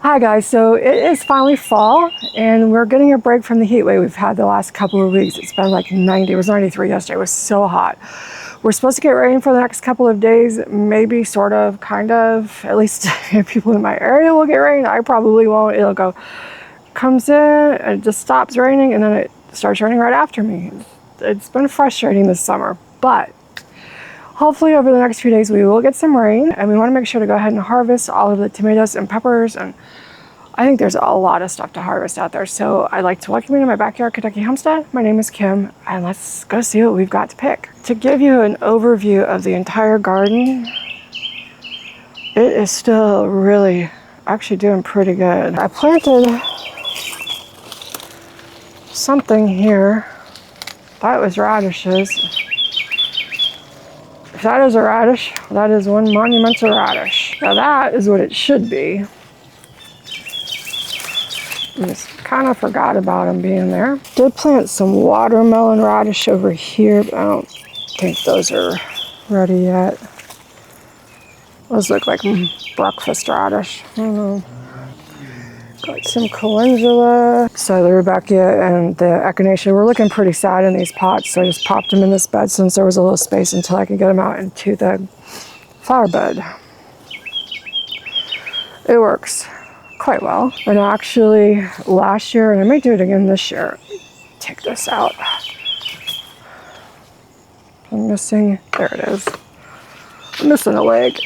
Hi guys, so it is finally fall and we're getting a break from the heat wave we've had the last couple of weeks. It's been like 90, it was 93 yesterday, it was so hot. We're supposed to get rain for the next couple of days, maybe, sort of, kind of, at least people in my area will get rain. I probably won't. Comes in, it just stops raining and then it starts raining right after me. It's been frustrating this summer, but hopefully over the next few days we will get some rain, and we want to make sure to go ahead and harvest all of the tomatoes and peppers, and I think there's a lot of stuff to harvest out there. So I'd like to welcome you to my backyard Kentucky homestead. My name is Kim, and let's go see what we've got to pick. To give you an overview of the entire garden, it is still really actually doing pretty good. I planted something here. That was radishes. If that is a radish, that is one monumental radish. Now that is what it should be. I just kind of forgot about them being there. Did plant some watermelon radish over here, but I don't think those are ready yet. Those look like breakfast radish. I don't know. Got some calendula. So the Rebecca and the echinacea were looking pretty sad in these pots, so I just popped them in this bed since there was a little space until I could get them out into the flower bed. It works quite well. And actually last year, and I may do it again this year, take this out. I'm missing, there it is. I'm missing a leg.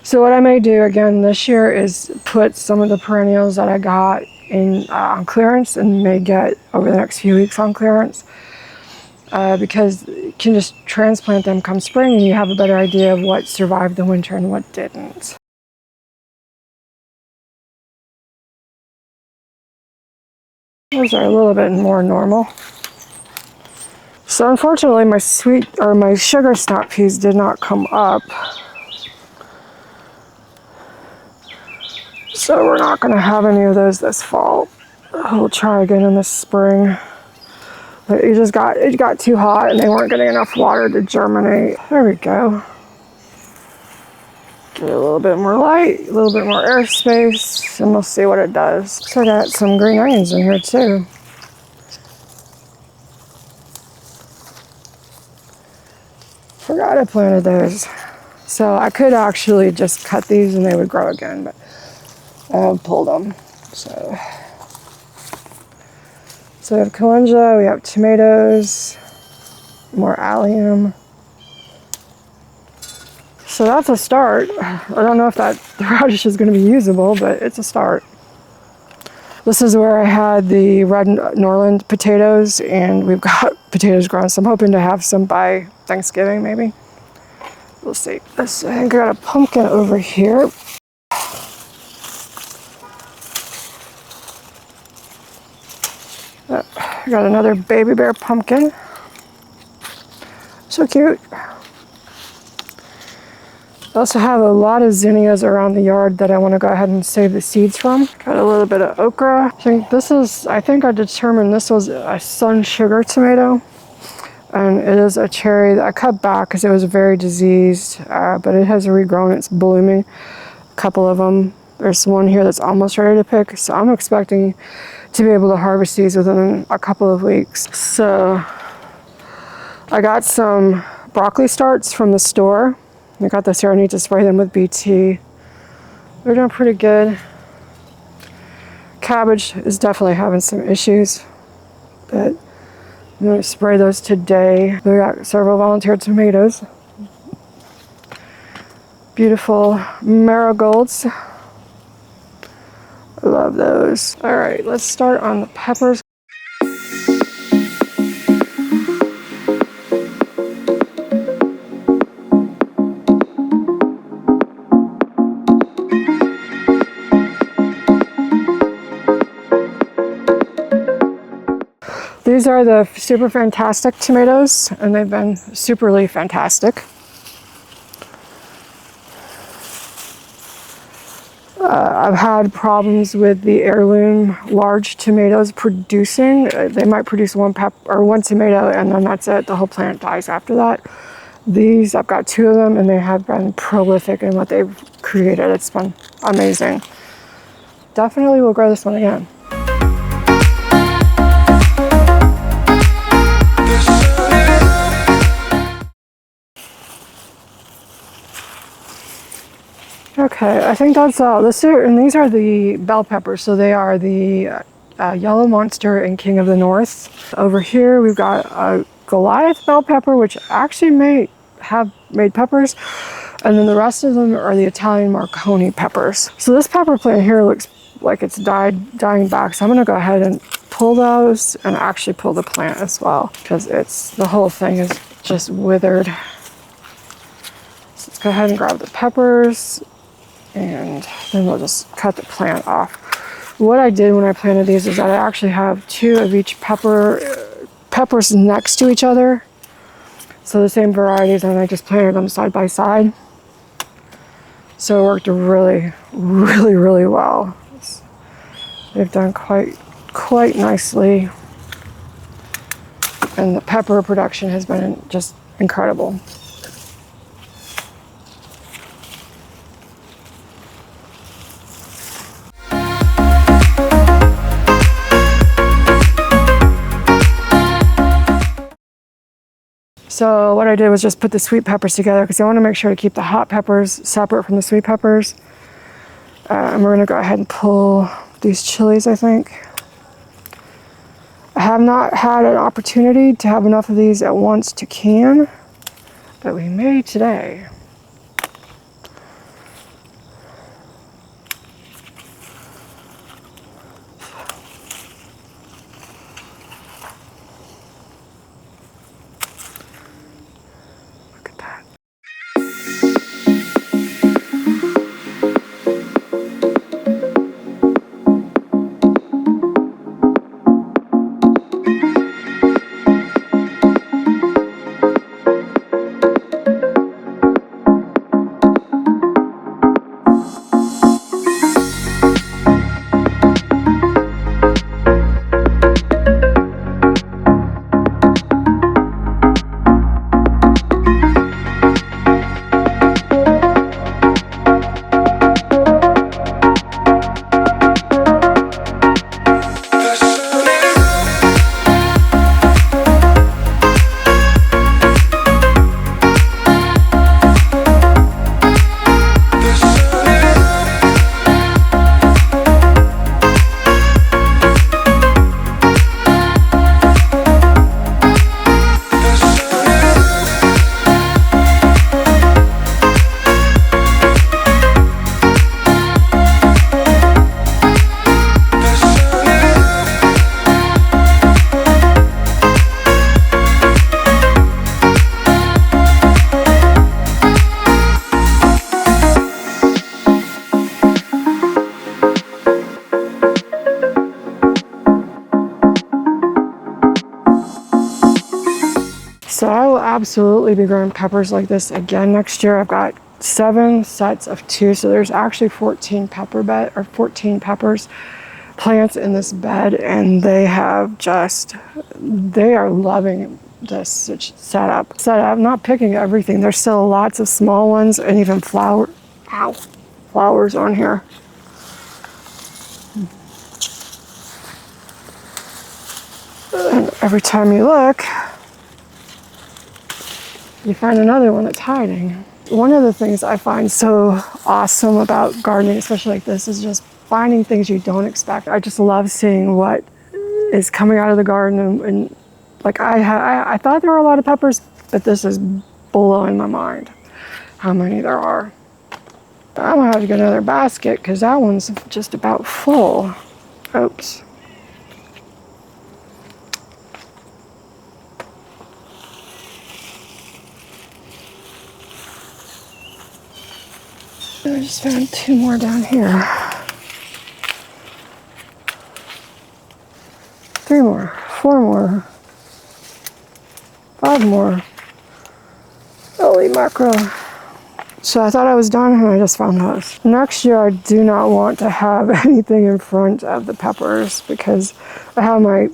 So what I may do again this year is put some of the perennials that I got in on clearance, and may get over the next few weeks on clearance, because you can just transplant them come spring and you have a better idea of what survived the winter and what didn't. Those are a little bit more normal. So unfortunately my sugar snap peas did not come up. So we're not going to have any of those this fall. We'll try again in the spring. But it got too hot and they weren't getting enough water to germinate. There we go. Get a little bit more light, a little bit more airspace, and we'll see what it does. So I got some green onions in here too. Forgot I planted those. So I could actually just cut these and they would grow again, but I pulled them. So we have calendula, we have tomatoes, more allium. So that's a start. I don't know if the radish is going to be usable, but it's a start. This is where I had the red Norland potatoes, and we've got potatoes growing, so I'm hoping to have some by Thanksgiving maybe. We'll see. I think I got a pumpkin over here. I got another baby bear pumpkin. So cute. I also have a lot of zinnias around the yard that I want to go ahead and save the seeds from. Got a little bit of okra. I think I determined this was a sun sugar tomato. And it is a cherry that I cut back because it was very diseased, but it has regrown, it's blooming. A couple of them. There's one here that's almost ready to pick, so I'm expecting to be able to harvest these within a couple of weeks. So I got some broccoli starts from the store. I got this here, I need to spray them with BT. They're doing pretty good. Cabbage is definitely having some issues, but I'm going to spray those today. We got several volunteer tomatoes. Beautiful marigolds. I love those. All right, let's start on the peppers. These are the super fantastic tomatoes, and they've been superly fantastic. I've had problems with the heirloom large tomatoes producing. They might produce one tomato and then that's it. The whole plant dies after that. These, I've got two of them and they have been prolific in what they've created. It's been amazing. Definitely will grow this one again. Okay, I think that's all. And these are the bell peppers, so they are the yellow monster and king of the north. Over here we've got a Goliath bell pepper, which actually may have made peppers, and then the rest of them are the Italian Marconi peppers. So this pepper plant here looks like it's dying back, so I'm going to go ahead and pull those and actually pull the plant as well, because the whole thing is just withered. So let's go ahead and grab the peppers, and then we'll just cut the plant off. What I did when I planted these is that I actually have 2 of each peppers next to each other, so the same varieties, and I just planted them side by side. So it worked really, really, really well. They've done quite nicely, and the pepper production has been just incredible. So what I did was just put the sweet peppers together, because I want to make sure to keep the hot peppers separate from the sweet peppers. And we're going to go ahead and pull these chilies, I think. I have not had an opportunity to have enough of these at once to can, but we may today. So I will absolutely be growing peppers like this again next year. I've got 7 sets of 2, so there's actually 14 peppers plants in this bed, and they are loving this setup. I'm not picking everything. There's still lots of small ones and even flowers on here. And every time you look, you find another one that's hiding. One of the things I find so awesome about gardening, especially like this, is just finding things you don't expect. I just love seeing what is coming out of the garden, and like I thought there were a lot of peppers, but this is blowing my mind how many there are. I'm gonna have to get another basket because that one's just about full. Oops. I just found 2 more down here. 3 more, 4 more, 5 more. Holy mackerel. So I thought I was done, and I just found those. Next year I do not want to have anything in front of the peppers, because I have my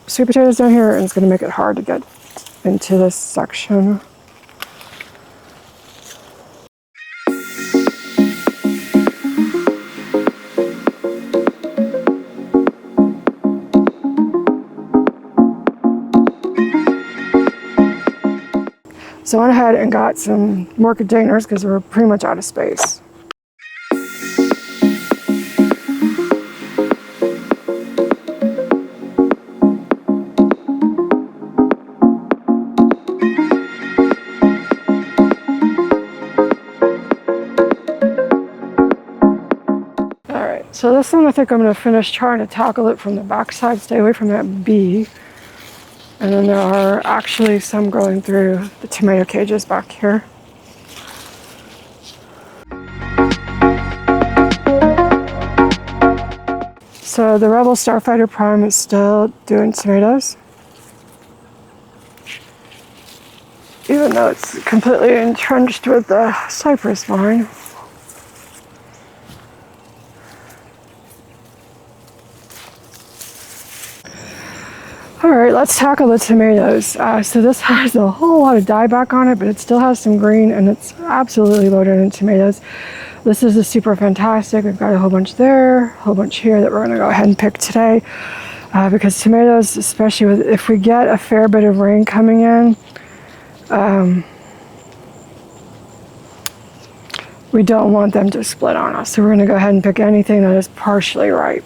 sweet potatoes down here, and it's going to make it hard to get into this section. So I went ahead and got some more containers because we're pretty much out of space. So this one I think I'm going to finish trying to tackle it from the backside, stay away from that bee. And then there are actually some growing through the tomato cages back here. So the Rebel Starfighter Prime is still doing tomatoes, even though it's completely entrenched with the cypress vine. All right, let's tackle the tomatoes. So this has a whole lot of dieback on it, but it still has some green, and it's absolutely loaded in tomatoes. This is a super fantastic. We've got a whole bunch there, a whole bunch here that we're going to go ahead and pick today, because tomatoes, especially if we get a fair bit of rain coming in, we don't want them to split on us. So we're going to go ahead and pick anything that is partially ripe,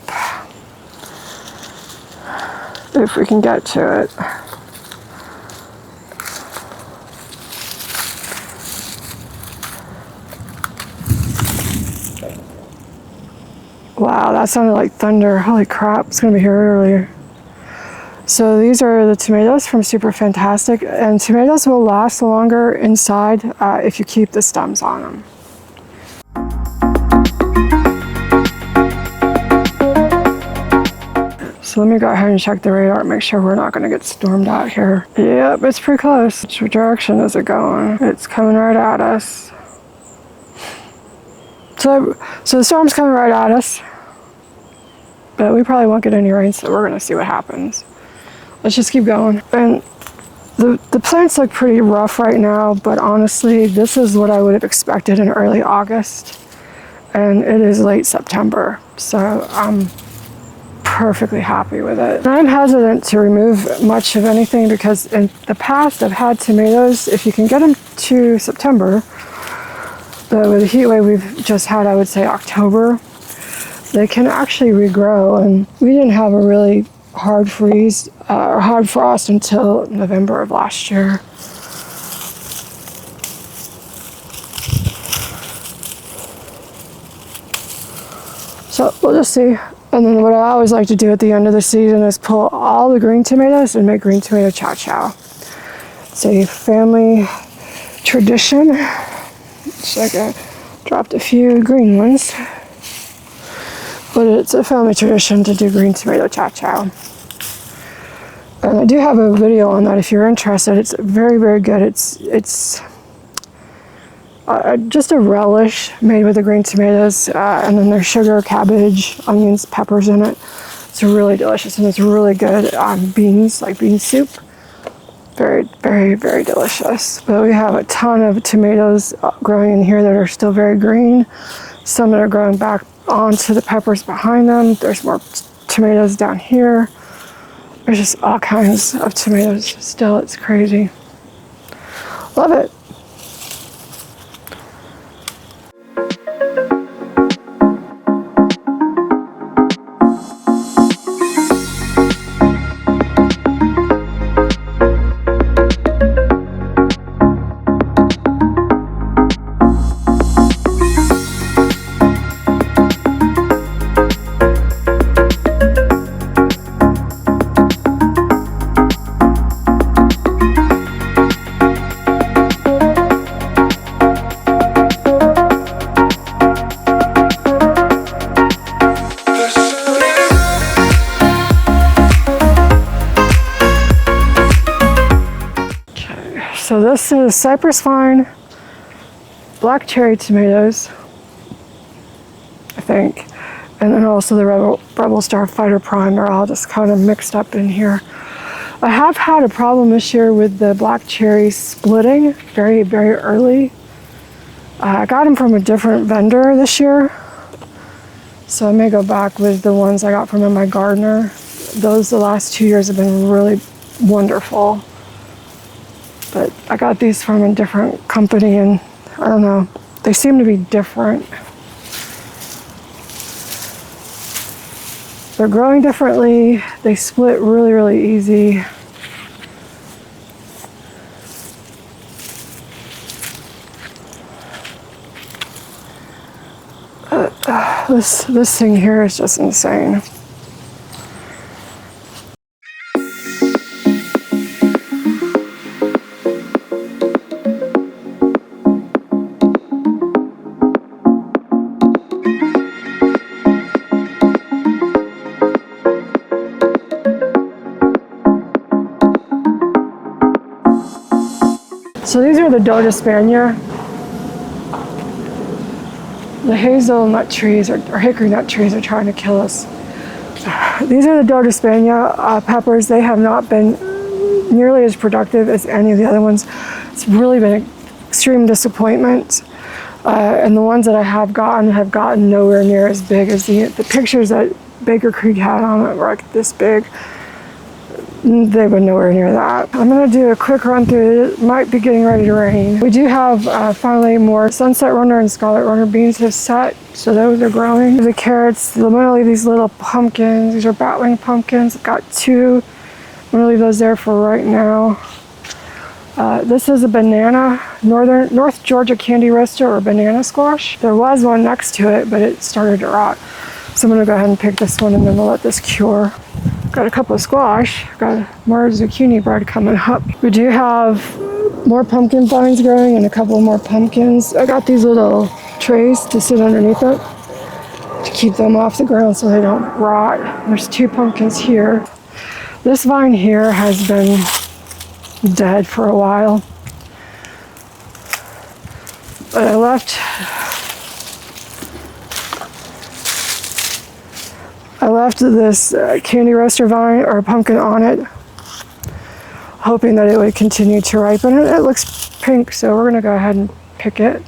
if we can get to it. Wow, that sounded like thunder. Holy crap, it's gonna be here earlier. So these are the tomatoes from Super Fantastic, and tomatoes will last longer inside if you keep the stems on them. So let me go ahead and check the radar and make sure we're not going to get stormed out here. Yep, it's pretty close. Which direction is it going? It's coming right at us. So the storm's coming right at us, but we probably won't get any rain, so we're going to see what happens. Let's just keep going. And the plants look pretty rough right now, but honestly, this is what I would have expected in early August, and it is late September, so I'm perfectly happy with it. I'm hesitant to remove much of anything because in the past I've had tomatoes, if you can get them to September, but with the heat wave we've just had, I would say October, they can actually regrow, and we didn't have a really hard freeze or hard frost until November of last year. So we'll just see. And then what I always like to do at the end of the season is pull all the green tomatoes and make green tomato chow chow. It's a family tradition. I dropped a few green ones, but it's a family tradition to do green tomato chow chow. And I do have a video on that if you're interested. It's very, very good. It's just a relish made with the green tomatoes, and then there's sugar, cabbage, onions, peppers in it. It's really delicious, and it's really good on beans, like bean soup. Very, very, very delicious. But we have a ton of tomatoes growing in here that are still very green. Some that are growing back onto the peppers behind them. There's more tomatoes down here. There's just all kinds of tomatoes still. It's crazy. Love it. So this is cypress vine, black cherry tomatoes, I think, and then also the Rebel Starfighter Prime are all just kind of mixed up in here. I have had a problem this year with the black cherries splitting very, very early. I got them from a different vendor this year, so I may go back with the ones I got from my gardener. Those the last 2 years have been really wonderful. But I got these from a different company, and I don't know, they seem to be different. They're growing differently. They split really, really easy. This thing here is just insane. So these are the Dodospania. The hazelnut trees or hickory nut trees are trying to kill us. These are the Dodospania peppers. They have not been nearly as productive as any of the other ones. It's really been an extreme disappointment. And the ones that I have gotten nowhere near as big as the pictures that Baker Creek had on it were like this big. They've been nowhere near that. I'm gonna do a quick run through. It might be getting ready to rain. We do have finally more Sunset Runner and Scarlet Runner beans have set, so those are growing. The carrots, I'm gonna leave these little pumpkins. These are batwing pumpkins. I've got two. I'm gonna leave those there for right now. This is a banana, North Georgia candy roaster or banana squash. There was one next to it, but it started to rot. So I'm gonna go ahead and pick this one and then we'll let this cure. Got a couple of squash, got more zucchini bread coming up. We do have more pumpkin vines growing and a couple more pumpkins. I got these little trays to sit underneath it to keep them off the ground so they don't rot. There's two pumpkins here. This vine here has been dead for a while. But I left this candy roaster vine or pumpkin on it, hoping that it would continue to ripen. It looks pink, so we're gonna go ahead and pick it.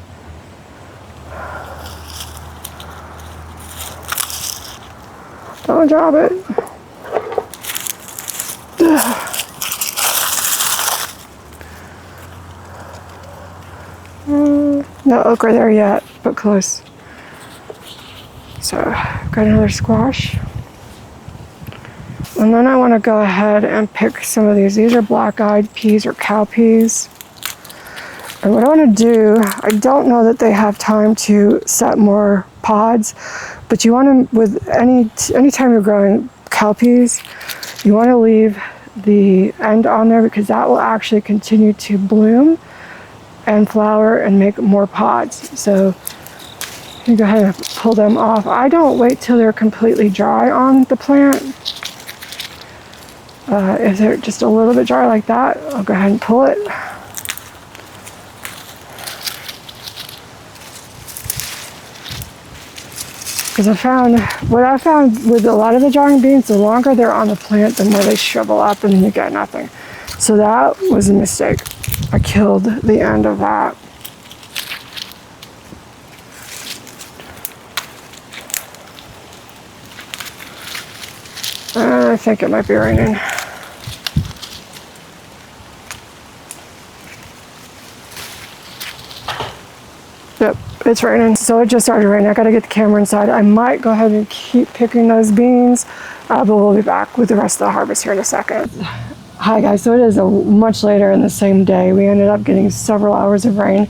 Don't drop it. No okra there yet, but close. So, got another squash. And then I want to go ahead and pick some of these. These are black-eyed peas or cow peas. And what I want to do, I don't know that they have time to set more pods, but you want to, with anytime you're growing cow peas, you want to leave the end on there because that will actually continue to bloom and flower and make more pods. So you go ahead and pull them off. I don't wait till they're completely dry on the plant. If they're just a little bit dry like that, I'll go ahead and pull it. Because what I found with a lot of the drying beans, the longer they're on the plant, the more they shrivel up and then you get nothing. So that was a mistake. I killed the end of that. I think it might be raining. Yep, it's raining. So it just started raining. I gotta get the camera inside. I might go ahead and keep picking those beans, but we'll be back with the rest of the harvest here in a second. Hi guys, so it is much later in the same day. We ended up getting several hours of rain,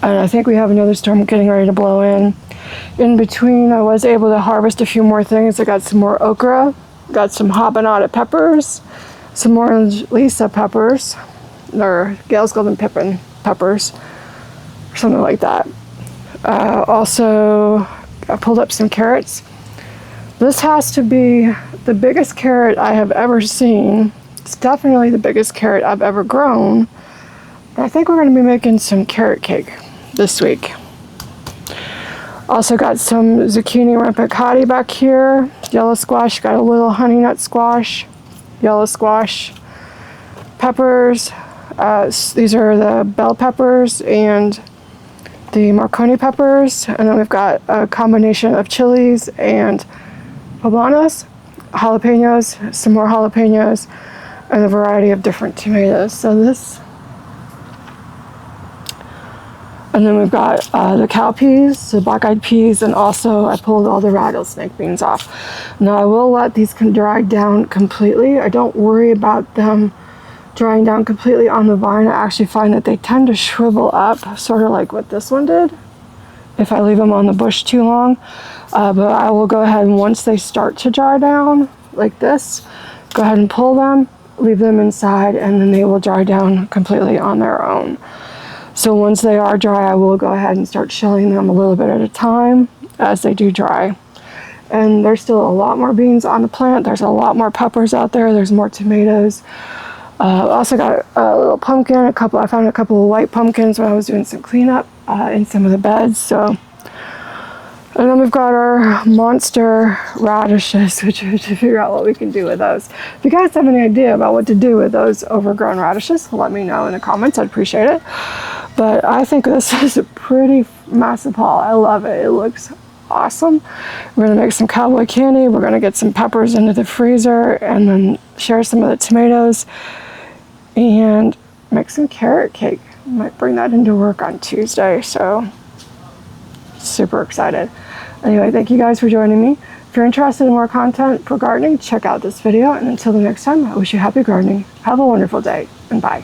and I think we have another storm getting ready to blow in. In between, I was able to harvest a few more things. I got some more okra, got some habanada peppers, some orange Lisa peppers, or Gale's Golden Pippin peppers, or something like that. Also, I pulled up some carrots. This has to be the biggest carrot I have ever seen. It's definitely the biggest carrot I've ever grown. I think we're going to be making some carrot cake this week. Also got some zucchini rampicati back here. Yellow squash, got a little honey nut squash. Yellow squash. Peppers. These are the bell peppers and the Marconi peppers. And then we've got a combination of chilies and poblanos. Jalapenos, some more jalapenos, and a variety of different tomatoes. So this And then we've got the cow peas, the black-eyed peas, and also I pulled all the rattlesnake beans off. Now I will let these dry down completely. I don't worry about them drying down completely on the vine. I actually find that they tend to shrivel up, sort of like what this one did, if I leave them on the bush too long. But I will go ahead and once they start to dry down, like this, go ahead and pull them, leave them inside, and then they will dry down completely on their own. So once they are dry, I will go ahead and start shilling them a little bit at a time as they do dry. And there's still a lot more beans on the plant. There's a lot more peppers out there. There's more tomatoes. Also got a little pumpkin. I found a couple of white pumpkins when I was doing some cleanup in some of the beds. So, and then we've got our monster radishes, which we have to figure out what we can do with those. If you guys have any idea about what to do with those overgrown radishes, let me know in the comments. I'd appreciate it. But I think this is a pretty massive haul. I love it. It looks awesome. We're gonna make some cowboy candy. We're gonna get some peppers into the freezer and then share some of the tomatoes and make some carrot cake. Might bring that into work on Tuesday, so super excited. Anyway, thank you guys for joining me. If you're interested in more content for gardening, check out this video. And until the next time, I wish you happy gardening. Have a wonderful day, and bye.